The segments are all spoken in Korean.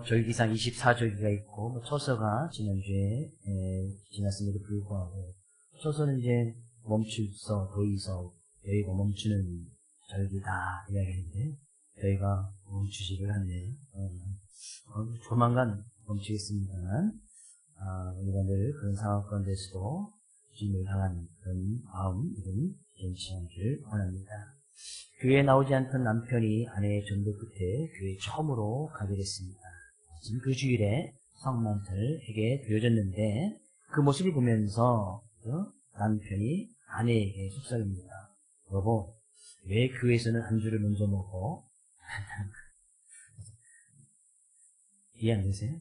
절기상 24절기가 있고, 처서가 지난주에 지났음에도 불구하고, 처서는 이제 멈출서, 도의서, 여기가 멈추는 절기다 이야기인데, 저희가 멈추지를 않네요. 조만간 멈추겠습니다만, 우리가 늘 그런 상황 가운데서도 주님을 향한 그런 마음, 이런 변치 않기를 원합니다. 교회에 나오지 않던 남편이 아내의 전도 끝에 교회에 처음으로 가게 됐습니다. 지금 그 주일에 성만찬에게 드려졌는데 그 모습을 보면서 남편이 아내에게 속삭입니다. 여보, 왜 교회에서는 안주를 먼저 먹어? 이해 안 되세요?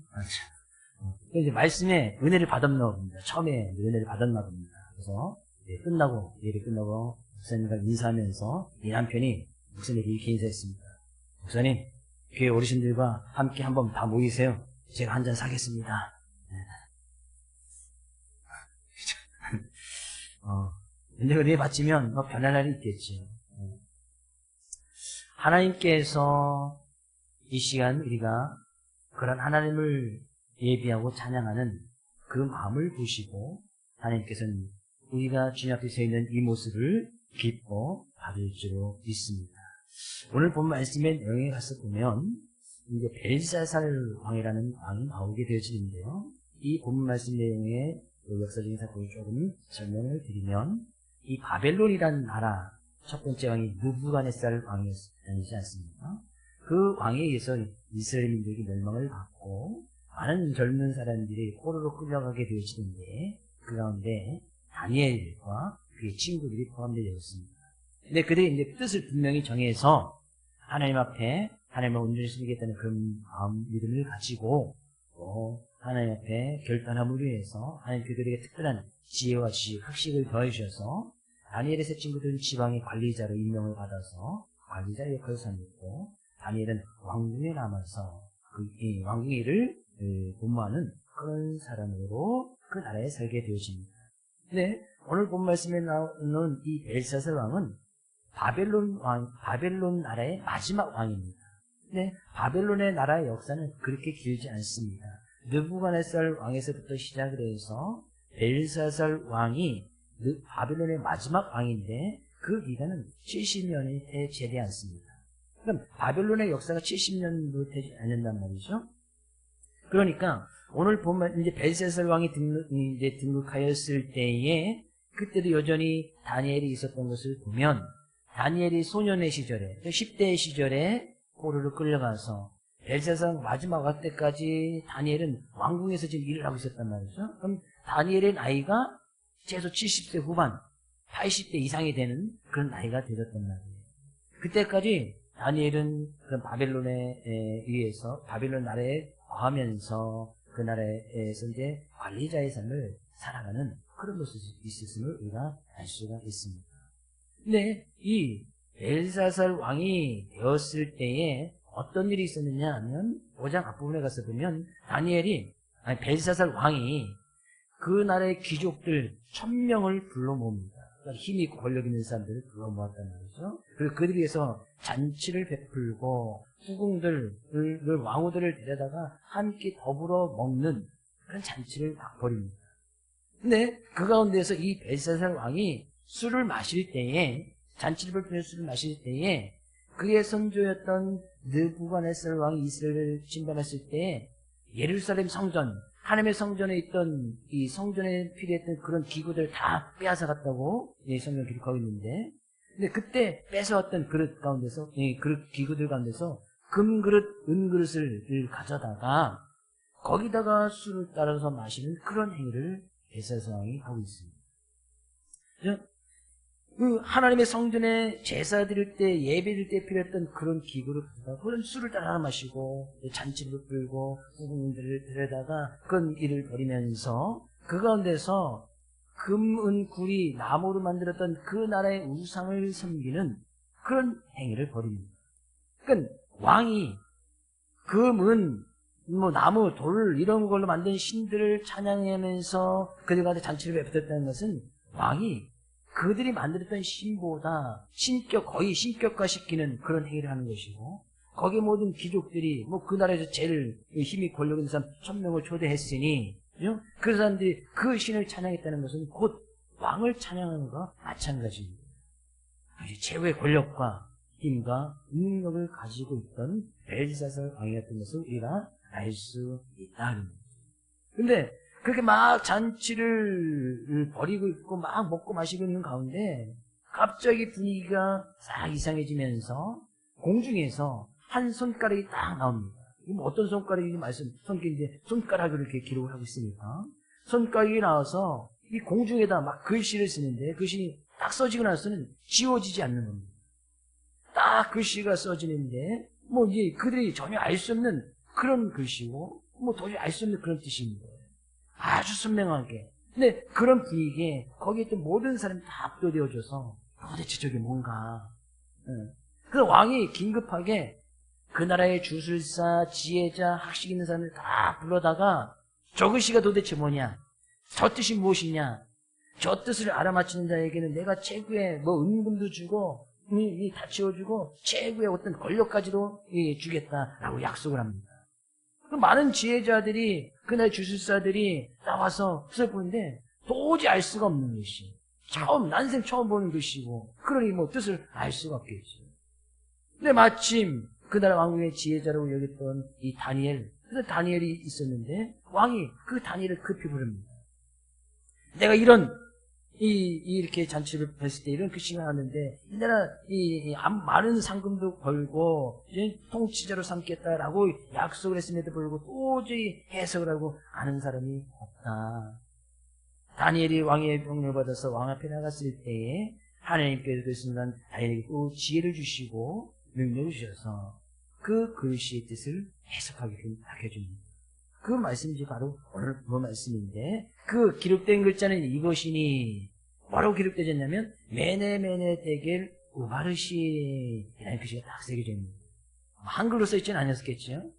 이제 말씀에 은혜를 받았나 봅니다. 처음에 은혜를 받았나 봅니다. 그래서 예배 끝나고 목사님과 인사하면서 이 남편이 목사님에게 이렇게 인사했습니다. 목사님, 교회 어르신들과 함께 한번 다 모이세요. 제가 한 잔 사겠습니다. 근데 은혜 받치면 변할 날이 있겠지. 하나님께서 이 시간 우리가 그런 하나님을 예비하고 찬양하는 그 마음을 보시고 하나님께서는 우리가 주님 앞에 서 있는 이 모습을 기뻐 받을 줄로 믿습니다. 오늘 본 말씀의 내용에 가서 보면 이제 벨사살 왕이라는 왕이 나오게 되어지는데요. 이 본 말씀 내용의 역사적인 사건을 조금 설명을 드리면 이 바벨론이라는 나라 첫 번째 왕이 느부갓네살 왕이었지 않습니까? 그 왕에 의해서 이스라엘 민족이 멸망을 받고 많은 젊은 사람들이 포로로 끌려가게 되어지는데 그 가운데 다니엘과 그의 친구들이 포함되어 있습니다. 근데 그들이 이제 뜻을 분명히 정해서 하나님 앞에 하나님을 온전히 섬기겠다는 그런 마음, 믿음을 가지고 또 하나님 앞에 결단함을 위해서 하나님 그들에게 특별한 지혜와 지식, 학식을 더해주셔서 다니엘의 세 친구들은 지방의 관리자로 임명을 받아서 관리자 역할을 삼고 다니엘은 왕궁에 남아서 그 왕궁의 일을 본무하는 그런 사람으로 그 나라에 살게 되어집니다. 근데 오늘 본 말씀에 나오는 이 벨사살 왕은 바벨론 나라의 마지막 왕입니다. 근데 바벨론의 나라의 역사는 그렇게 길지 않습니다. 느부갓네살 왕에서부터 시작을 해서 벨사살 왕이 바벨론의 마지막 왕인데 그 기간은 70년이 되지 않습니다. 그럼 바벨론의 역사가 70년도 되지 않는단 말이죠. 그러니까 오늘 보면 이제 벨사살 왕이 등극하였을 때에 그때도 여전히 다니엘이 있었던 것을 보면 다니엘이 소년의 시절에 10대의 시절에 포로로 끌려가서 벨사살 마지막 왕 때까지 다니엘은 왕궁에서 지금 일을 하고 있었단 말이죠. 그럼 다니엘의 나이가 최소 70세 후반, 80대 이상이 되는 그런 나이가 되었단 말이에요. 그때까지 다니엘은 그런 바벨론에 의해서 바벨론 나라에 거하면서 그 나라에서 이제 관리자의 삶을 살아가는 그런 모습이 있었음을 우리가 알 수가 있습니다. 근데 이 벨사살 왕이 되었을 때에 어떤 일이 있었느냐 하면 5장 앞부분에 가서 보면 벨사살 왕이 그 나라의 귀족들 1000명을 불러 모읍니다. 그러니까 힘이 있고 권력 있는 사람들을 불러 모았단 말이죠. 그리고 그들에 의해서 잔치를 베풀고 후궁들을 왕후들을 데려다가 함께 더불어 먹는 그런 잔치를 막 벌입니다. 근데 그 가운데서 이 벨사살 왕이 술을 마실 때에 잔치를 베풀며 술을 마실 때에 그의 선조였던 느부갓네살 왕이 이스라엘을 침범했을 때 예루살렘 성전 하나님의 성전에 있던 이 성전에 필요했던 그런 기구들을 다 빼앗아갔다고 성경 기록하고 있는데, 근데 그때 뺏어왔던 그릇 가운데서, 그릇 기구들 가운데서 금그릇, 은그릇을 가져다가 거기다가 술을 따라서 마시는 그런 행위를 벨사살 왕이 하고 있습니다. 그 하나님의 성전에 제사 드릴 때, 예배 드릴 때 필요했던 그런 기구를 가져다가 그런 술을 따라 마시고 잔치를 풀고 후궁들을 데려다가 그런 일을 벌이면서 그 가운데서 금, 은, 구리, 나무로 만들었던 그 나라의 우상을 섬기는 그런 행위를 벌입니다. 그러니까 왕이 금, 은, 나무, 돌 이런 걸로 만든 신들을 찬양하면서 그들한테 잔치를 베풀었다는 것은 왕이 그들이 만들었던 신보다 거의 신격화시키는 그런 행위를 하는 것이고, 거기 모든 귀족들이 뭐 그 나라에서 제일 힘이 권력 있는 사람 1000명을 초대했으니 그 사람들이 그 신을 찬양했다는 것은 곧 왕을 찬양하는 것과 마찬가지입니다. 최고의 권력과 힘과 능력을 가지고 있던 벨사살 왕이었던 것을 우리가 알 수 있다. 근데 그렇게 막 잔치를 벌이고 있고 막 먹고 마시고 있는 가운데 갑자기 분위기가 싹 이상해지면서 공중에서 한 손가락이 딱 나옵니다. 이거 어떤 손가락인지 손가락으로 이렇게 기록을 하고 있으니까 손가락이 나와서 이 공중에다 막 글씨를 쓰는데 글씨 딱 써지고 나서는 지워지지 않는 겁니다. 딱 글씨가 써지는데 뭐 이제 그들이 전혀 알 수 없는 그런 글씨고 뭐 도저히 알 수 없는 그런 뜻입니다. 아주 선명하게. 근데 그런 분위기에 거기에 있던 모든 사람이 다 압도되어져서 도대체 저게 뭔가. 그래서 왕이 긴급하게 그 나라의 주술사, 지혜자, 학식 있는 사람들 다 불러다가 저 글씨가 도대체 뭐냐? 저 뜻이 무엇이냐? 저 뜻을 알아맞히는 자에게는 내가 최고의 뭐 은금도 주고 다 채워주고 최고의 어떤 권력까지도 주겠다라고 약속을 합니다. 그 많은 지혜자들이 그날 주술사들이 나와서 뜻을 보는데 도저히 알 수가 없는 것이 난생 처음 보는 것이고 그러니 뭐 뜻을 알 수가 없겠죠. 근데 마침 그날 왕궁의 지혜자라고 여겼던 이 다니엘, 그래서 다니엘이 있었는데 왕이 그 다니엘을 급히 부릅니다. 내가 이렇게 잔치를 했을 때 이런 글씨가 나왔는데 이 나라 많은 상금도 벌고 통치자로 삼겠다라고 약속을 했음에도 불구하고 도저히 해석을 하고 아는 사람이 없다. 다니엘이 왕의 명령을 받아서 왕 앞에 나갔을 때에 하나님께서 그 순간 다니엘에게 또 지혜를 주시고 능력을 주셔서 그 글씨의 뜻을 해석하게끔 해줍니다. 그 말씀이 바로 오늘 그 말씀인데 그 기록된 글자는 이것이니 뭐라고 기록되어 있냐면 메네메네 데겔 우바르시라는 글씨가 딱 새겨져 있습니다. 한글로 써있지는 않았겠죠.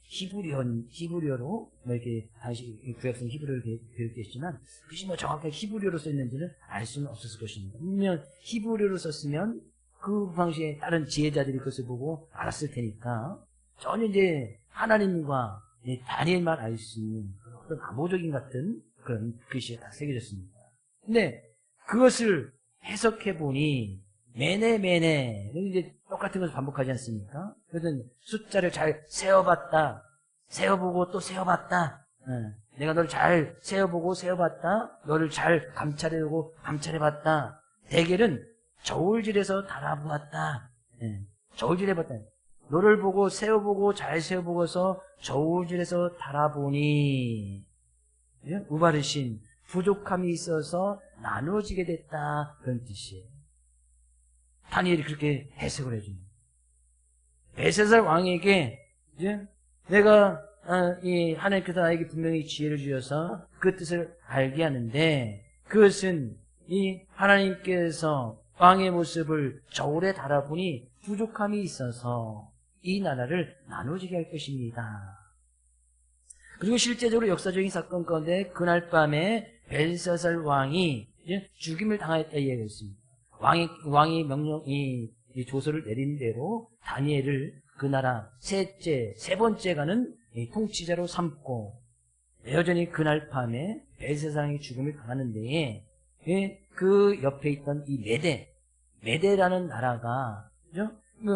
히브리어로 이렇게 당시 구약성 히브리어로 기록되어 있지만 글씨 뭐 정확하게 히브리어로 써있는지는 알 수는 없었을 것입니다. 분명 히브리어로 썼으면 그 당시에 다른 지혜자들이 그것을 보고 알았을 테니까 전혀 이제 하나님과 다니엘만 알 수 있는 어떤 암호적인 같은 그런 글씨가 딱 새겨졌습니다. 근데 그것을 해석해 보니 메네메네 이제 똑같은 것을 반복하지 않습니까? 그래서 숫자를 잘 세어봤다, 세어보고 또 세어봤다. 내가 너를 잘 세어보고 세어봤다. 너를 잘 감찰해보고 감찰해봤다. 대결은 저울질해서 달아보았다. 저울질해봤다. 너를 보고 세어보고 잘 세어보고서 저울질해서 달아보니 우바르신 부족함이 있어서 나누어지게 됐다. 그런 뜻이에요. 다니엘이 그렇게 해석을 해줍니다. 벨사살 왕에게 내가 이 하나님께서 나에게 분명히 지혜를 주셔서 그 뜻을 알게 하는데 그것은 이 하나님께서 왕의 모습을 저울에 달아보니 부족함이 있어서 이 나라를 나누어지게 할 것입니다. 그리고 실제적으로 역사적인 사건 가운데 그날 밤에 벨사살 왕이 죽임을 당하였다 이야기했습니다. 왕이 이 조서를 내린 대로 다니엘을 그 나라 세 번째 가는 통치자로 삼고 여전히 그날 밤에 벨사살이 죽음을 당하는 데에 그 옆에 있던 이 메데라는 나라가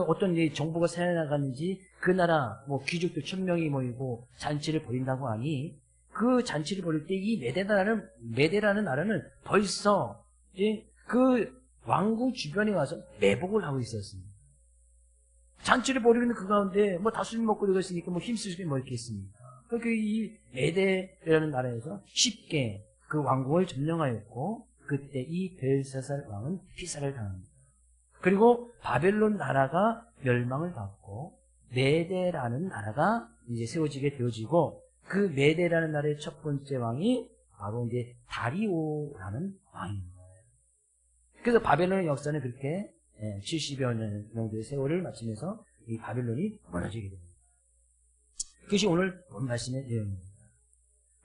어떤 정보가 새어나갔는지 그 나라 귀족들 1000명이 모이고 잔치를 벌인다고 하니 그 잔치를 벌일 때 이 메데라는 나라는 벌써 그 왕궁 주변에 와서 매복을 하고 있었습니다. 잔치를 벌이고 있는 그 가운데 다 술 먹고 들어갔으니까 힘쓸 게 뭐 있겠습니까? 그러니까 이 메데라는 나라에서 쉽게 그 왕궁을 점령하였고 그때 이 벨사살 왕은 피살을 당합니다. 그리고 바벨론 나라가 멸망을 받고 메데라는 나라가 이제 세워지게 되어지고 그 메데라는 나라의 첫 번째 왕이 바로 이제 다리오라는 왕입니다. 그래서 바벨론의 역사는 그렇게 70여 년 정도의 세월을 마치면서 이 바벨론이 무너지게 됩니다. 그것이 오늘 본 말씀의 내용입니다.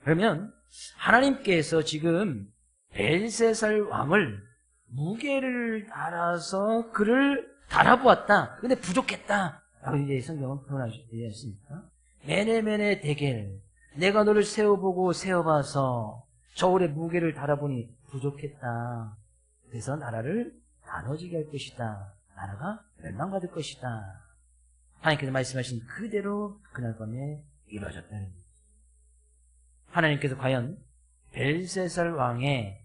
그러면 하나님께서 지금 벨사살 왕을 무게를 달아서 그를 달아보았다. 근데 부족했다. 라고 이제 성경은 표현하지 않습니까? 매네매네 대겔. 내가 너를 세워보고 세워봐서 저울의 무게를 달아보니 부족했다. 그래서 나라를 나눠지게 할 것이다. 나라가 멸망받을 것이다. 하나님께서 말씀하신 그대로 그날 밤에 이루어졌다는 거예요. 하나님께서 과연 벨세살 왕의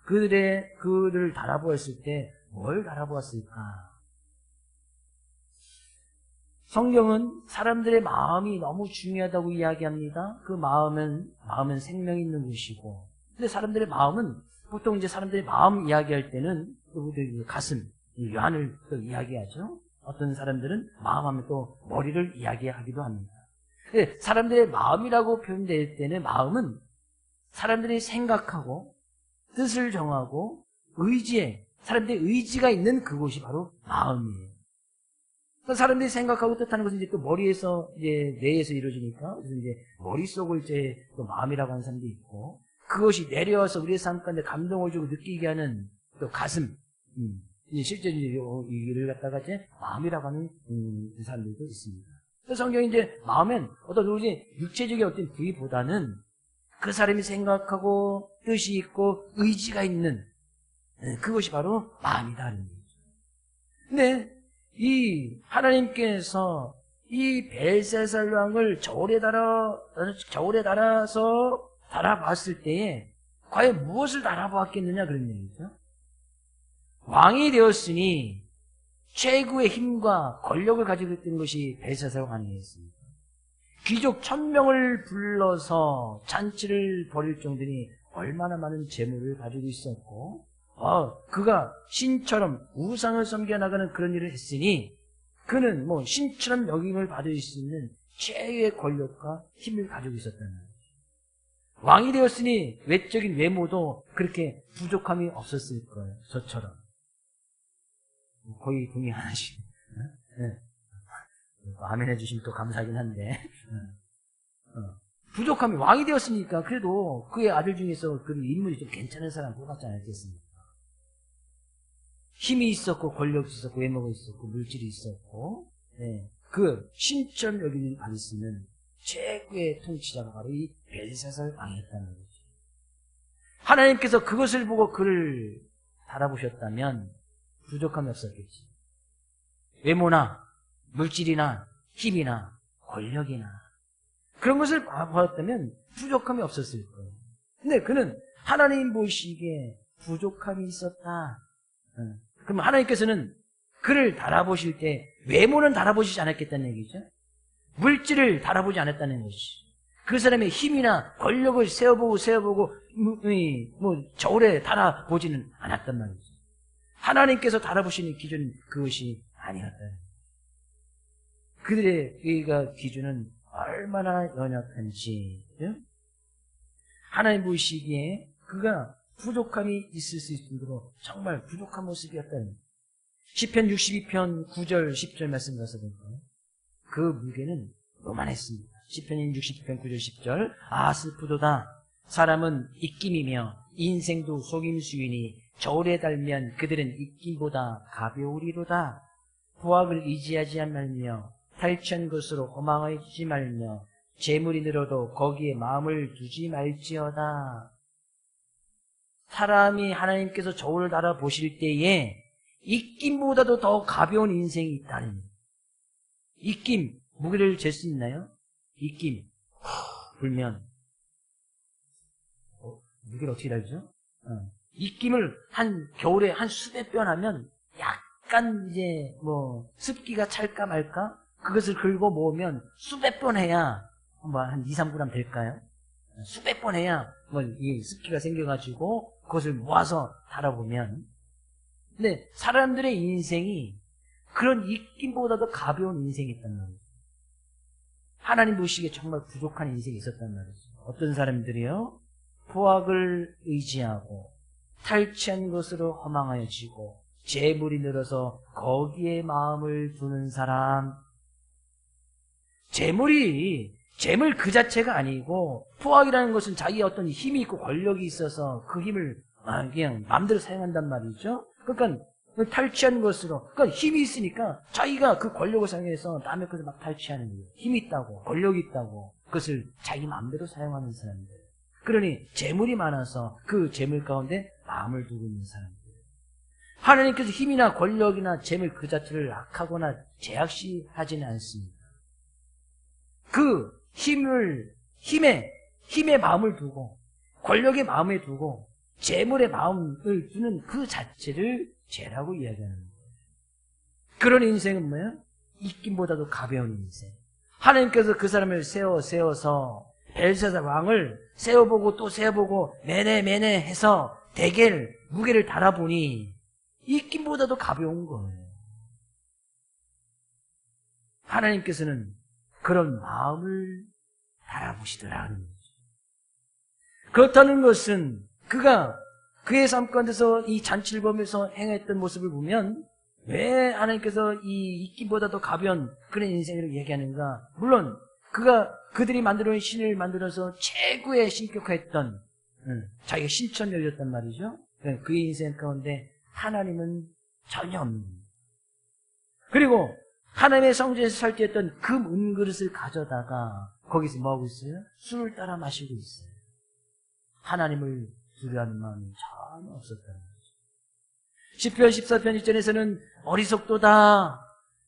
그를 달아보았을 때 뭘 달아보았을까? 성경은 사람들의 마음이 너무 중요하다고 이야기합니다. 그 마음은 생명이 있는 것이고, 근데 사람들의 마음은 보통 이제 사람들의 마음 이야기할 때는 가슴, 요한을 또 이야기하죠. 어떤 사람들은 마음하면 또 머리를 이야기하기도 합니다. 근데 사람들의 마음이라고 표현될 때는 마음은 사람들이 생각하고 뜻을 정하고 사람들의 의지가 있는 그곳이 바로 마음이에요. 그러니까 사람들이 생각하고 뜻하는 것은 이제 또 머리에서 뇌에서 이루어지니까 그래서 이제 머릿속을 이제 또 마음이라고 하는 사람도 있고, 그것이 내려와서 우리의 삶 가운데 감동을 주고 느끼게 하는 또 가슴, 실제로 이를 갖다가 이제 마음이라고 하는 사람들도 있습니다. 그래서 성경이 이제 마음엔 어떤 육체적인 어떤 부위보다는 그 사람이 생각하고 뜻이 있고 의지가 있는 그것이 바로 마음이다는 거죠. 근데 이 하나님께서 이 벨세살 왕을 저울에 달아서 달아봤을 때에 과연 무엇을 달아보았겠느냐 그런 얘기죠. 왕이 되었으니 최고의 힘과 권력을 가지고 있던 것이 벨세살 왕이었습니다. 귀족 1000명을 불러서 잔치를 벌일 정도니 얼마나 많은 재물을 가지고 있었고, 그가 신처럼 우상을 섬겨나가는 그런 일을 했으니 그는 신처럼 여김을 받을 수 있는 최고의 권력과 힘을 가지고 있었다는 거예요. 왕이 되었으니 외적인 외모도 그렇게 부족함이 없었을 거예요. 저처럼. 거의 동의 안 하시네. 네. 아멘 해주시면 또 감사하긴 한데, 부족함이 왕이 되었으니까 그래도 그의 아들 중에서 그 인물이 좀 괜찮은 사람 뽑았지 않았겠습니까? 힘이 있었고 권력이 있었고 외모가 있었고 물질이 있었고, 그 신처럼 여기는 받을 수 있는 최고의 통치자가 바로 이 벨세살 왕이었다는 거죠. 하나님께서 그것을 보고 그를 달아보셨다면 부족함이 없었겠지. 외모나 물질이나 힘이나 권력이나 그런 것을 보았다면 부족함이 없었을 거예요. 근데 그는 하나님 보시기에 부족함이 있었다. 그럼 하나님께서는 그를 달아보실 때 외모는 달아보시지 않았겠다는 얘기죠. 물질을 달아보지 않았다는 것이. 그 사람의 힘이나 권력을 세워보고 저울에 달아보지는 않았단 말이죠. 하나님께서 달아보시는 기준은 그것이 아니었다. 그들의 기준은 얼마나 연약한지, 하나님 보시기에 그가 부족함이 있을 수 있도록 정말 부족한 모습이었다는 거예요. 시편 62편 9절 10절 말씀 가서 볼까요? 그 무게는 요만했습니다. 시편 62편 9절 10절. 슬프도다. 사람은 입김이며 인생도 속임수이니 저울에 달면 그들은 입김보다 가벼우리로다. 부학을 의지하지 말며 탈취한 것으로 허망하지 말며 재물이 늘어도 거기에 마음을 두지 말지어다. 사람이 하나님께서 저울을 달아보실 때에 입김보다도 더 가벼운 인생이 있다는 거예요. 입김, 무게를 잴 수 있나요? 입김 불면 무게를 어떻게 달죠? 입김을 겨울에 한 수백 번 하면 약간 이제 습기가 찰까 말까? 그것을 긁어 모으면 수백 번 해야 한 2, 3g 될까요? 수백 번 해야 이 습기가 생겨가지고 그것을 모아서 달아보면, 근데 사람들의 인생이 그런 입김보다도 가벼운 인생이 있단 말이죠. 하나님 보시기에 정말 부족한 인생이 있었단 말이죠. 어떤 사람들이요? 포악을 의지하고 탈취한 것으로 허망하여지고 재물이 늘어서 거기에 마음을 두는 사람. 재물 그 자체가 아니고 포악이라는 것은 자기의 어떤 힘이 있고 권력이 있어서 그 힘을 그냥 마음대로 사용한단 말이죠. 그러니까 탈취하는 것으로. 그러니까 힘이 있으니까 자기가 그 권력을 사용해서 남의 것을 막 탈취하는 거예요. 힘이 있다고, 권력이 있다고. 그것을 자기 마음대로 사용하는 사람들. 그러니 재물이 많아서 그 재물 가운데 마음을 두고 있는 사람들. 하나님께서 힘이나 권력이나 재물 그 자체를 악하거나 제약시하지는 않습니다. 그 힘의 마음을 두고, 권력의 마음에 두고, 재물의 마음을 두는 그 자체를 죄라고 이야기하는 거예요. 그런 인생은 뭐예요? 입김보다도 가벼운 인생. 하나님께서 그 사람을 세워서 벨사살 왕을 세워보고 또 세워보고 매네 해서 대개를 무게를 달아보니 입김보다도 가벼운 거예요. 하나님께서는 그런 마음을 달아보시더라는 거죠. 그렇다는 것은 그가 그의 삶 가운데서 이 잔치를 보면서 행했던 모습을 보면 왜 하나님께서 이 입김보다도 가벼운 그런 인생을 얘기하는가? 물론 그들이 만들어낸 신을 만들어서 최고의 신격화했던 자기가 신천열이었단 말이죠. 그의 인생 가운데 하나님은 전혀 없는 겁니다. 그리고 하나님의 성전에서 설치했던 금 은그릇을 가져다가 거기서 뭐하고 있어요? 술을 따라 마시고 있어요. 하나님을 두려워하는 마음이 전혀 없었다는 거죠. 시편 14편 1절에서는 어리석도다.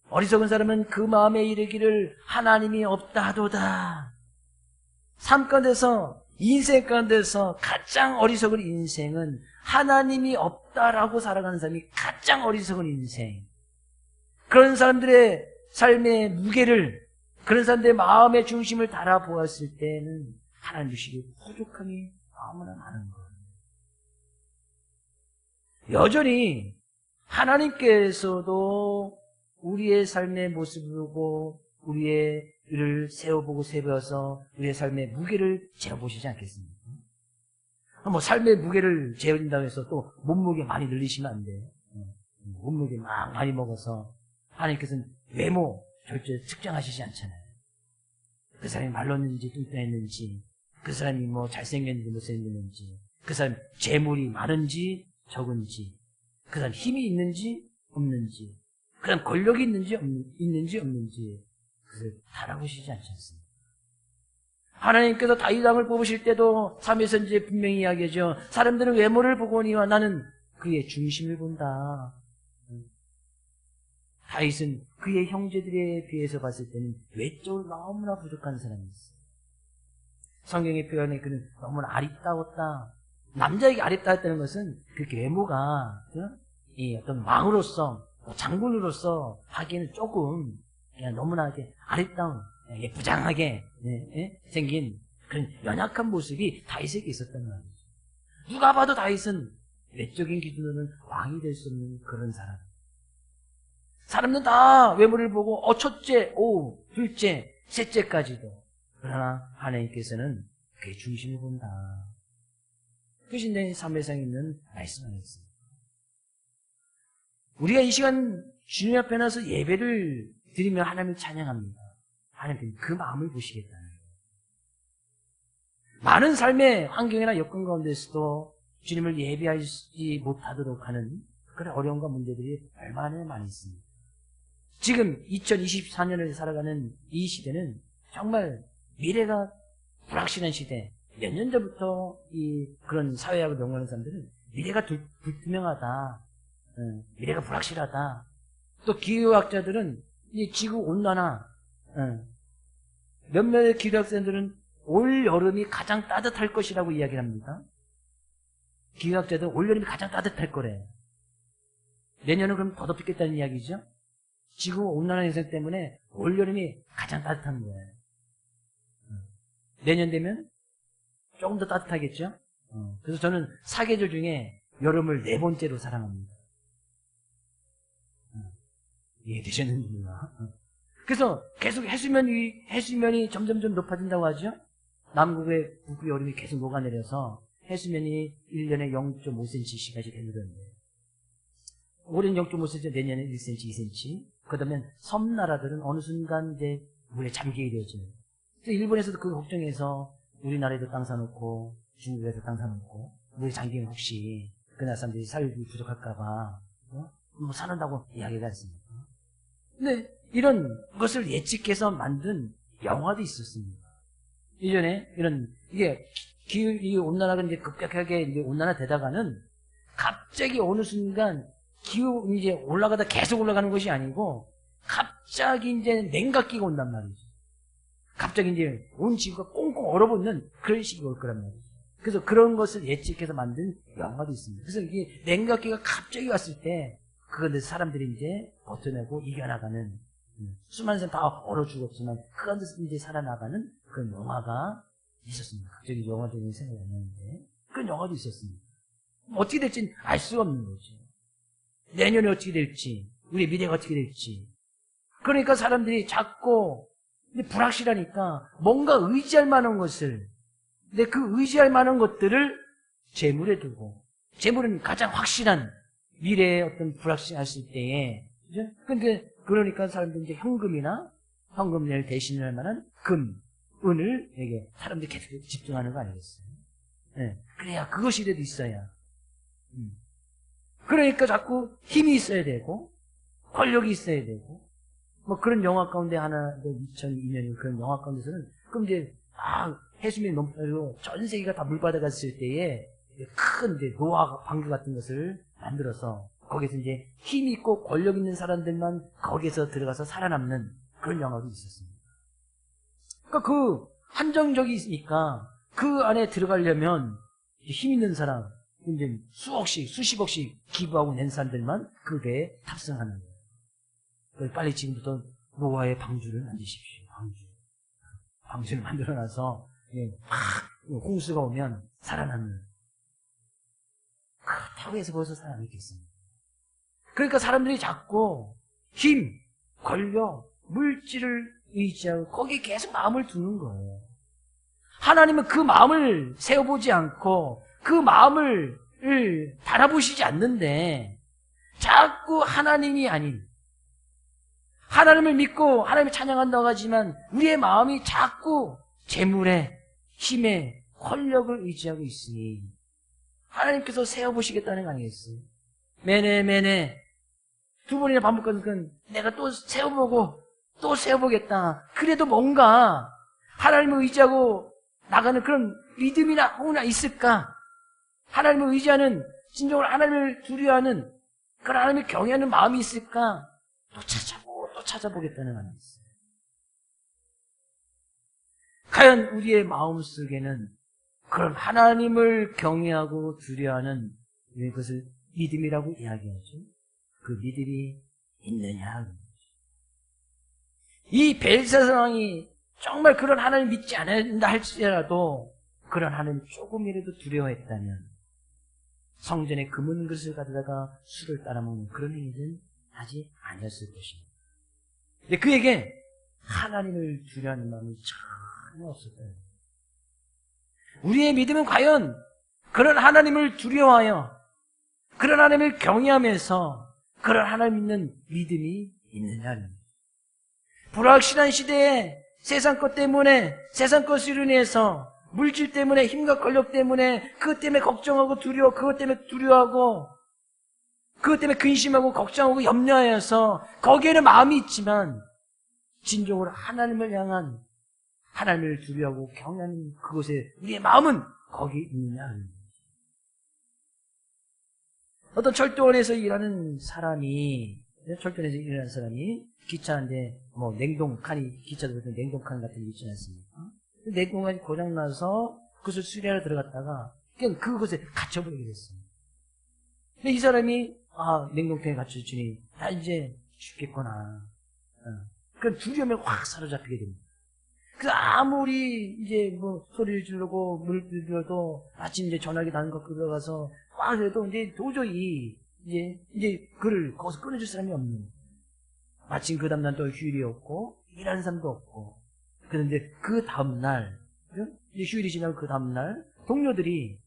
어리석은 사람은 그 마음에 이르기를 하나님이 없다 하도다. 삶 가운데서 인생 가운데서 가장 어리석은 인생은 하나님이 없다라고 살아가는 사람이 가장 어리석은 인생. 그런 사람들의 삶의 무게를, 그런 사람들의 마음의 중심을 달아보았을 때는 하나님 주시기에 부족함이 너무나 많은 거예요. 여전히 하나님께서도 우리의 삶의 모습을 보고 우리의 일을 세워보고 세워서 우리의 삶의 무게를 재어보시지 않겠습니까? 뭐 삶의 무게를 재어진다고 해서 또 몸무게 많이 늘리시면 안 돼요. 몸무게 막 많이 먹어서 하나님께서는 외모 절대 측정하시지 않잖아요. 그 사람이 말랐는지 뚱뚱했는지, 그 사람이 뭐 잘생겼는지 못생겼는지, 그 사람이 재물이 많은지 적은지, 그 사람이 힘이 있는지 없는지, 그 사람 권력이 있는지 없는지 그걸 알아보시지 않지 않습니까? 하나님께서 다윗 왕을 뽑으실 때도 3회 선지에 분명히 이야기하죠. 사람들은 외모를 보거니와 나는 그의 중심을 본다. 다윗은 그의 형제들에 비해서 봤을 때는 외적으로 너무나 부족한 사람이었어요. 성경의 표현에 그는 너무나 아리따웠다. 남자에게 아리따웠다는 것은 그렇게 외모가 이 어떤 왕으로서 장군으로서 하기에는 조금 너무나 아리따운 예쁘장하게 생긴 그런 연약한 모습이 다윗에게 있었단 말이죠. 누가 봐도 다윗은 외적인 기준으로는 왕이 될 수 없는 그런 사람. 사람들은 다 외모를 보고 첫째, 둘째, 셋째까지도. 그러나 하나님께서는 그의 중심을 본다. 그것이 내 삶에서 있는 말씀 아니겠습니까? 우리가 이 시간 주님 앞에 나서 예배를 드리며 하나님을 찬양합니다. 하나님께서 그 마음을 보시겠다는 거예요. 많은 삶의 환경이나 여건 가운데서도 주님을 예배하지 못하도록 하는 그런 어려움과 문제들이 얼마나 많이 있습니다. 지금 2024년을 살아가는 이 시대는 정말 미래가 불확실한 시대. 몇 년 전부터 그런 사회학을 연구하는 사람들은 미래가 불투명하다. 미래가 불확실하다. 또 기후학자들은 이 지구 온난화, 몇몇의 기후학자들은 올 여름이 가장 따뜻할 것이라고 이야기를 합니다. 기후학자들은 올 여름이 가장 따뜻할 거래. 내년은 그럼 더 덥겠다는 이야기죠. 지구 온난화 현상 때문에 올 여름이 가장 따뜻한 거예요. 내년 되면 조금 더 따뜻하겠죠. 그래서 저는 사계절 중에 여름을 4번째로 사랑합니다. 이해되셨는지 몰라. 그래서 계속 해수면이 점점점 높아진다고 하죠. 남극의 북극 여름이 계속 녹아내려서 해수면이 1년에 0.5cm씩 되는데 올해는 0.5cm, 내년에 1cm, 2cm. 그러면 섬나라들은 어느 순간 이제 물에 잠기게 되어지는. 그래서 일본에서도 그 걱정해서 우리나라에도 땅 사놓고 중국에도 땅 사놓고 물에 잠기면 혹시 그 나라 사람들이 살기 부족할까봐 뭐 사는다고 이야기가 있습니다. 근데 이런 것을 예측해서 만든 영화도 있었습니다. 이전에 이게 기후 온난화가 이제 급격하게 이제 온난화되다가는 갑자기 어느 순간 기후 이제 올라가다 계속 올라가는 것이 아니고 갑자기 이제 냉각기가 온단 말이죠. 갑자기 이제 온 지구가 꽁꽁 얼어붙는 그런 시기가 올 거란 말이죠. 그래서 그런 것을 예측해서 만든 영화도 있습니다. 그래서 이게 냉각기가 갑자기 왔을 때 그건데 사람들이 이제 버텨내고 이겨나가는 수많은 사람 다 얼어 죽었지만 그 안에서 이제 살아나가는 그런 영화가 있었습니다. 갑자기 영화적인 생각이 안 나는데 그런 영화도 있었습니다. 어떻게 될지는 알 수가 없는 거죠. 내년에 어떻게 될지, 우리 미래가 어떻게 될지. 그러니까 사람들이 자꾸 불확실하니까 뭔가 의지할 만한 것을, 근데 그 의지할 만한 것들을 재물에 두고, 재물은 가장 확실한 미래의 어떤 불확실했을 때에, 그죠? 근데 그러니까 사람들이 이제 현금을 대신을 할 만한 금, 은을 이게 사람들이 계속 집중하는 거 아니겠어요? 네. 그래야 그것이라도 있어야. 그러니까 자꾸 힘이 있어야 되고, 권력이 있어야 되고, 뭐 그런 영화 가운데 하나, 2002년 그런 영화 가운데서는, 그럼 이제, 해수면이 넘어가고 전 세계가 다 물바다 갔을 때에 큰 이제 노아 방주 같은 것을 만들어서, 거기서 이제 힘 있고 권력 있는 사람들만 거기서 들어가서 살아남는 그런 영화도 있었습니다. 그러니까 그 한정적이 있으니까 그 안에 들어가려면 힘 있는 사람, 이제 수억씩, 수십억씩 기부하고 낸 사람들만 그 배에 탑승하는 거예요. 빨리 지금부터 노아의 방주를 만드십시오. 방주를 만들어놔서 홍수가 오면 살아나는. 그렇다고 해서 벌써 살아남겠습니다. 그러니까 사람들이 자꾸 힘, 권력, 물질을 의지하고 거기에 계속 마음을 두는 거예요. 하나님은 그 마음을 세워보지 않고 그 마음을 바라보시지 않는데 자꾸 하나님이 아닌, 하나님을 믿고 하나님을 찬양한다고 하지만 우리의 마음이 자꾸 재물에, 힘에, 권력을 의지하고 있으니 하나님께서 세워보시겠다는 거 아니겠어요? 매네 두 번이나 반복하니까 내가 또 세워보고 또 세워보겠다. 그래도 뭔가 하나님을 의지하고 나가는 그런 믿음이나 혹은 있을까? 하나님을 의지하는, 진정으로 하나님을 두려워하는, 그런 하나님을 경외하는 마음이 있을까? 또 찾아보겠다는 마음이 있어요. 과연 우리의 마음속에는 그런 하나님을 경외하고 두려워하는 그것을 믿음이라고 이야기하죠. 그 믿음이 있느냐. 이 벨사살 왕이 정말 그런 하나님 믿지 않는다 할지라도 그런 하나님 조금이라도 두려워했다면 성전에 금은 그릇을 가져다가 술을 따라먹는 그런 행위는 하지 아니었을 것입니다. 근데 그에게 하나님을 두려워하는 마음이 전혀 없었어요. 우리의 믿음은 과연 그런 하나님을 두려워하여 그런 하나님을 경외하면서 그런 하나님 믿는 믿음이 있느냐는, 불확실한 시대에 세상 것 때문에, 세상 것으로 인해서 물질 때문에, 힘과 권력 때문에, 그것 때문에 걱정하고 두려워, 그것 때문에 두려워하고, 그것 때문에 근심하고 걱정하고 염려하여서 거기에는 마음이 있지만 진정으로 하나님을 향한, 하나님을 두려워하고 경외하는 그곳에 우리의 마음은 거기 있느냐. 어떤 철도원에서 일하는 사람이 기차인데 뭐 냉동칸이, 기차도 보통 냉동칸 같은 게 있지 않습니까? 냉동칸이 고장나서 그것을 수리하러 들어갔다가 그냥 그곳에 갇혀버리게 됐습니다. 근데 이 사람이 냉동칸에 갇혀주니 나 이제 죽겠구나. 그럼 두려움에 확 사로잡히게 됩니다. 그 아무리 이제 뭐 소리를 지르고 물을 들여도 아침 이제 전화기 나는 거 끌어가서 그래도 이제 도저히 이제 그를 거기서 끊어줄 사람이 없는. 마침 그 다음날 또 휴일이었고 일하는 사람도 없고. 그런데 그 다음날, 이제 휴일이 지나고 그 다음날 동료들이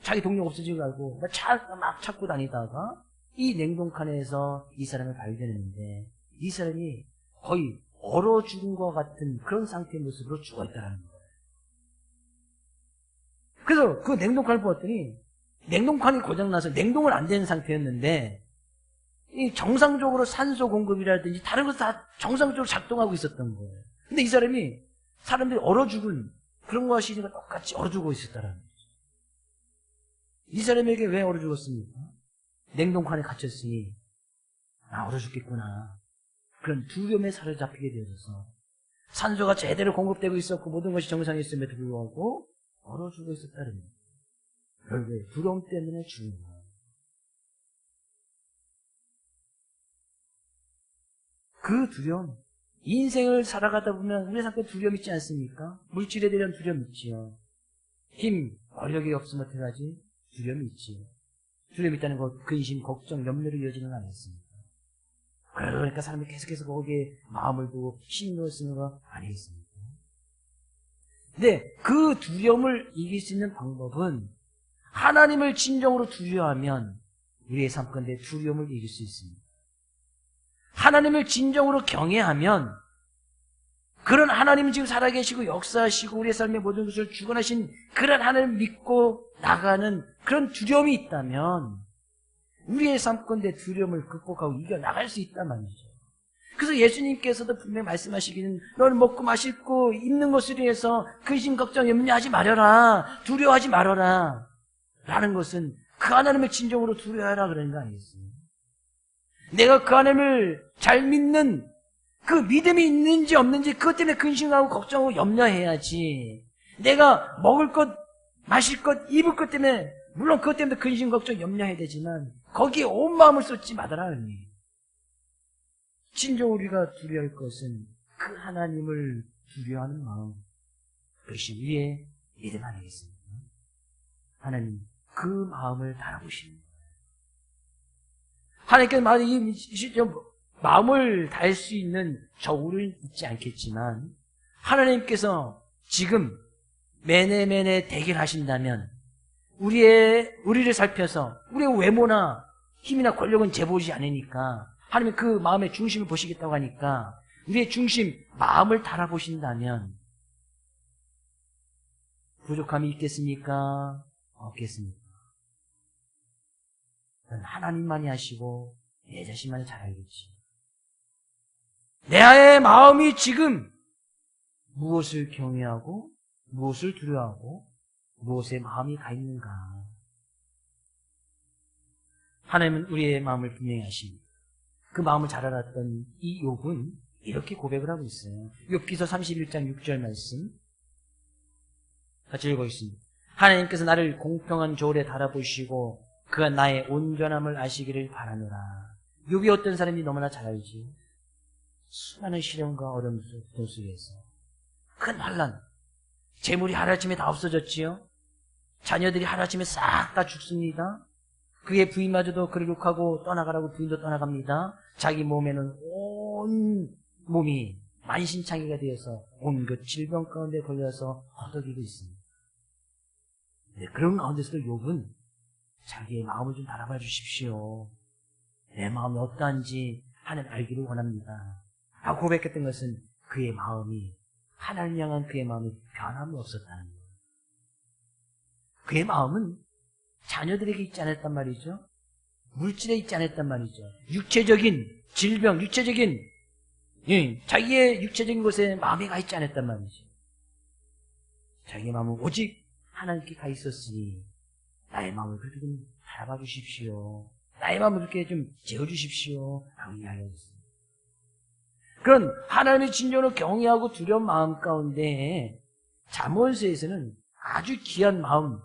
자기 동료 없어진 줄 알고 막 찾고 다니다가 이 냉동칸에서 이 사람을 발견했는데 이 사람이 거의 얼어 죽은 것 같은 그런 상태의 모습으로 죽어있다는 거예요. 그래서 그 냉동칸을 보았더니 냉동칸이 고장나서 냉동을 안 되는 상태였는데 이 정상적으로 산소 공급이라든지 다른 것 다 정상적으로 작동하고 있었던 거예요. 근데 이 사람들이 얼어 죽은 그런 것이니까 똑같이 얼어 죽어 있었다라는 거죠. 이 사람에게 왜 얼어 죽었습니까? 냉동칸에 갇혔으니 얼어 죽겠구나. 그런 두려움에 사로잡히게 되어서 산소가 제대로 공급되고 있었고 모든 것이 정상이었음에도 불구하고 얼어 죽어 있었다는 거예요. 왜? 두려움 때문에 죽은 거예요. 그 두려움, 인생을 살아가다 보면 우리 삶에 두려움 있지 않습니까? 물질에 대한 두려움 있지요. 힘, 권력이 없으면 어떡하지? 두려움이 있지요. 두려움이 있다는 것, 근심, 걱정, 염려로 이어지는 거 아니겠습니까? 그러니까 사람이 계속해서 거기에 마음을 두고 힘을 쓰는 거 아니겠습니까? 근데 그 두려움을 이길 수 있는 방법은 하나님을 진정으로 두려워하면 우리의 삶 가운데 두려움을 이길 수 있습니다. 하나님을 진정으로 경외하면 그런 하나님은 지금 살아계시고 역사하시고 우리의 삶의 모든 것을 주관하신 그런 하나님을 믿고 나가는 그런 두려움이 있다면 우리의 삶 가운데 두려움을 극복하고 이겨나갈 수 있단 말이죠. 그래서 예수님께서도 분명히 말씀하시기는 너는 먹고 마시고 입는 것을 위해서 근심 걱정 염려하지 말아라. 두려워하지 말아라. 라는 것은 그 하나님을 진정으로 두려워하라 그러는 거 아니겠습니까? 내가 그 하나님을 잘 믿는 그 믿음이 있는지 없는지 그것 때문에 근심하고 걱정하고 염려해야지. 내가 먹을 것, 마실 것, 입을 것 때문에 물론 그것 때문에 근심 걱정 염려해야 되지만 거기에 온 마음을 쏟지 말아라. 진정 우리가 두려워할 것은 그 하나님을 두려워하는 마음, 그것이 우리의 믿음 아니겠습니까? 하나님 그 마음을 달아보시는 거예요. 하나님께서 마음을 다할 수 있는 저울은 있지 않겠지만 하나님께서 지금 매네매네 대결하신다면 우리를 살펴서 우리의 외모나 힘이나 권력은 재보지 않으니까 하나님 그 마음의 중심을 보시겠다고 하니까 우리의 중심, 마음을 달아보신다면 부족함이 있겠습니까? 없겠습니까? 하나님만이 하시고 내 자신만이 잘 알겠지. 내 마음이 지금 무엇을 경외하고 무엇을 두려워하고 무엇에 마음이 가 있는가. 하나님은 우리의 마음을 분명히 아십니다. 그 마음을 잘 알았던 이 욥은 이렇게 고백을 하고 있어요. 욥기서 31장 6절 말씀 같이 읽어보겠습니다. 하나님께서 나를 공평한 저울에 달아보시고 그가 나의 온전함을 아시기를 바라노라. 욥이 어떤 사람인지 너무나 잘 알지. 수많은 시련과 어려움 속에서 큰 환난, 재물이 하루아침에 다 없어졌지요. 자녀들이 하루아침에 싹 다 죽습니다. 그의 부인마저도 그를 욕하고 떠나가라고 부인도 떠나갑니다. 자기 몸에는 온 몸이 만신창이가 되어서 온갖 질병 가운데 걸려서 허덕이고 있습니다. 네, 그런 가운데서도 욥은 자기의 마음을 좀 바라봐 주십시오. 내 마음이 어떠한지 하나님 알기를 원합니다. 하고 고백했던 것은 그의 마음이 하나님 향한 그의 마음이 변함이 없었다는 거예요. 그의 마음은 자녀들에게 있지 않았단 말이죠. 물질에 있지 않았단 말이죠. 육체적인 질병, 자기의 육체적인 것에 마음이 가 있지 않았단 말이죠. 자기의 마음은 오직 하나님께 가 있었으니 나의 마음을 그렇게 좀 바라봐 주십시오. 나의 마음을 그렇게 좀 재워주십시오. 라고 이야기했습니다. 그런 하나님의 진정으로 경외하고 두려운 마음 가운데 잠언서에서는 아주 귀한 마음,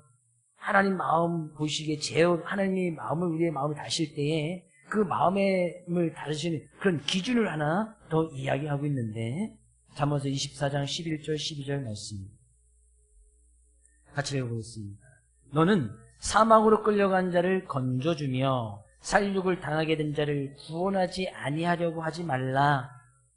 하나님 마음 보시기에 하나님의 마음을 우리의 마음을 다실 때에 그 마음을 다루시는 그런 기준을 하나 더 이야기하고 있는데 잠언서 24장 11절 12절 말씀입니다. 같이 읽어보겠습니다. 너는 사망으로 끌려간 자를 건져주며 살육을 당하게 된 자를 구원하지 아니하려고 하지 말라.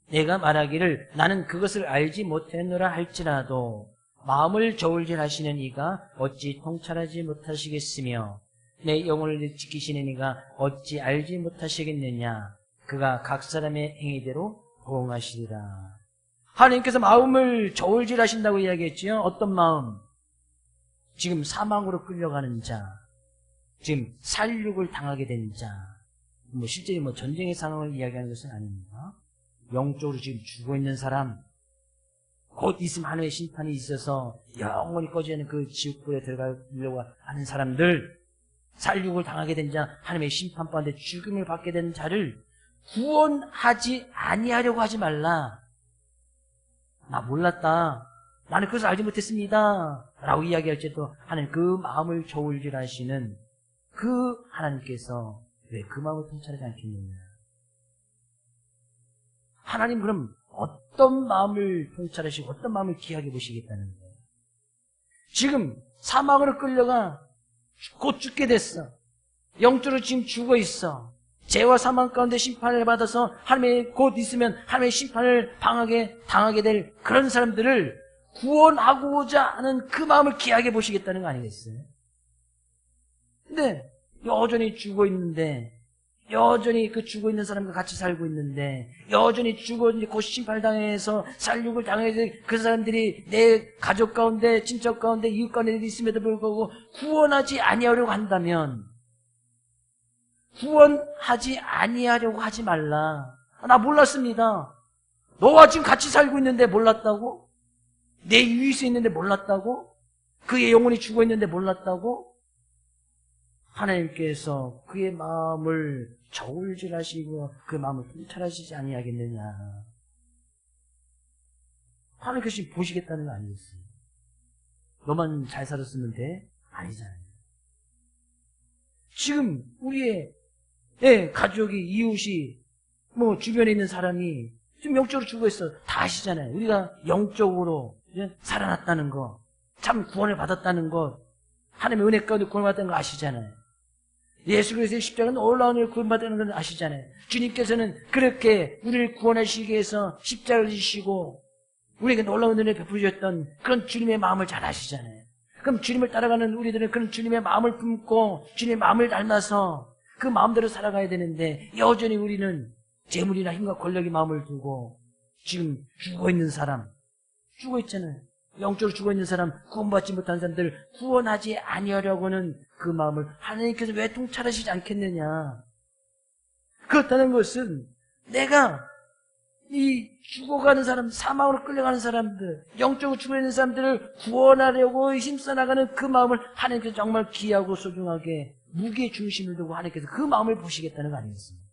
내가 말하기를 나는 그것을 알지 못했노라 할지라도 마음을 저울질하시는 이가 어찌 통찰하지 못하시겠으며 내 영혼을 지키시는 이가 어찌 알지 못하시겠느냐. 그가 각 사람의 행위대로 보응하시리라. 하나님께서 마음을 저울질하신다고 이야기했지요. 어떤 마음? 지금 사망으로 끌려가는 자, 지금 살육을 당하게 된 자, 뭐 실제 뭐 전쟁의 상황을 이야기하는 것은 아닙니다. 영적으로 지금 죽어 있는 사람, 곧 있으면 하나님의 심판이 있어서 영원히 꺼지지 않는 그 지옥불에 들어가려고 하는 사람들, 살육을 당하게 된 자, 하나님의 심판 가운데 죽음을 받게 된 자를 구원하지 아니하려고 하지 말라. 나 몰랐다. 나는 그것을 알지 못했습니다. 라고 이야기할 때도 하나님 그 마음을 저울질하시는 그 하나님께서 왜 그 마음을 통찰하지 않겠느냐. 하나님 그럼 어떤 마음을 통찰하시고 어떤 마음을 기하게 보시겠다는 거예요. 지금 사망으로 끌려가 곧 죽게 됐어. 영적으로 지금 죽어 있어. 죄와 사망 가운데 심판을 받아서 하나님의 곧 있으면 하나님의 심판을 당하게 될 그런 사람들을 구원하고자 하는 그 마음을 귀하게 보시겠다는 거 아니겠어요? 근데 여전히 죽어 있는데, 여전히 그 죽어 있는 사람과 같이 살고 있는데, 여전히 죽어 이제 곧 심판을 당해서 살육을 당해서 그 사람들이 내 가족 가운데, 친척 가운데, 이웃 가운데 있음에도 불구하고 구원하지 아니하려고 한다면, 구원하지 아니하려고 하지 말라. 나 몰랐습니다. 너와 지금 같이 살고 있는데 몰랐다고? 내 이웃에 있는데 몰랐다고? 그의 영혼이 죽어 있는데 몰랐다고? 하나님께서 그의 마음을 저울질하시고 그 마음을 통찰하시지 아니하겠느냐. 하나님께서 보시겠다는 거 아니겠어요? 너만 잘 살았으면 돼? 아니잖아요. 지금 우리의 가족이, 이웃이, 뭐 주변에 있는 사람이 지금 영적으로 죽어 있어. 다 아시잖아요. 우리가 영적으로 살아났다는 거, 참 구원을 받았다는 것, 하나님의 은혜 가운데 구원을 받았다는 거 아시잖아요. 예수 그리스도의 십자가는 놀라운 은혜를 구원받는 걸 아시잖아요. 주님께서는 그렇게 우리를 구원하시기 위해서 십자가를 지시고 우리에게 놀라운 은혜를 베푸셨던 그런 주님의 마음을 잘 아시잖아요. 그럼 주님을 따라가는 우리들은 그런 주님의 마음을 품고 주님의 마음을 닮아서 그 마음대로 살아가야 되는데, 여전히 우리는 재물이나 힘과 권력의 마음을 두고 지금 죽어 있는 사람, 죽어 있잖아요. 영적으로 죽어 있는 사람, 구원받지 못한 사람들 구원하지 아니하려고는 그 마음을 하나님께서 왜 통찰하시지 않겠느냐. 그렇다는 것은 내가 이 죽어가는 사람, 사망으로 끌려가는 사람들, 영적으로 죽어 있는 사람들을 구원하려고 힘써 나가는 그 마음을 하나님께서 정말 귀하고 소중하게 무게의 중심을 두고 하나님께서 그 마음을 보시겠다는 거 아니겠습니까?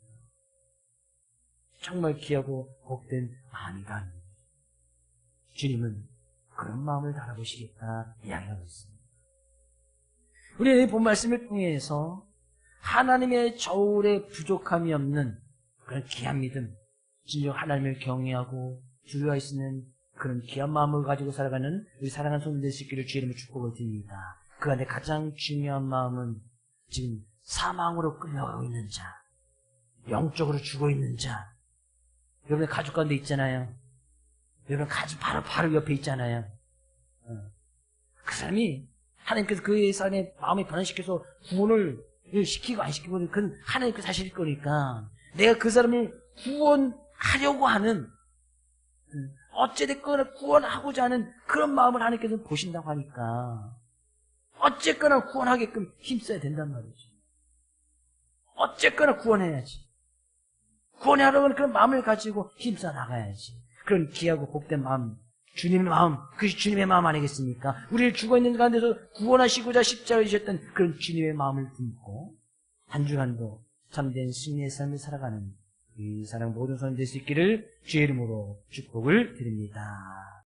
정말 귀하고 복된 마음이다. 주님은 그런 마음을 달아보시겠다 이야기하고 있습니다. 우리는 본 말씀을 통해서 하나님의 저울에 부족함이 없는 그런 귀한 믿음, 진정 하나님을 경외하고 주의할 수 있는 그런 귀한 마음을 가지고 살아가는 우리 사랑하는 손님들 수 있기를 주의 이름으로 축복을 드립니다. 그 안에 가장 중요한 마음은 지금 사망으로 끌려가고 있는 자, 영적으로 죽어 있는 자, 여러분의 가족 가운데 있잖아요. 여러분 가족 바로 옆에 있잖아요. 그 사람이 하나님께서 그의 삶의 마음을 변화시켜서 구원을 시키고 안 시키고는 그건 하나님께서 하실 거니까, 내가 그 사람을 구원하려고 하는, 어찌됐거나 구원하고자 하는 그런 마음을 하나님께서 보신다고 하니까 어쨌거나 구원하게끔 힘써야 된단 말이죠. 어쨌거나 구원해야지. 구원하려는 그런 마음을 가지고 힘써 나가야지. 그런 귀하고 복된 마음, 주님의 마음, 그것이 주님의 마음 아니겠습니까? 우리를 죽어있는 가운데서 구원하시고자 십자가를 지셨던 그런 주님의 마음을 품고 한 주간도 참된 승리의 삶을 살아가는 이 사랑 모든 사람 될 수 있기를 주의 이름으로 축복을 드립니다.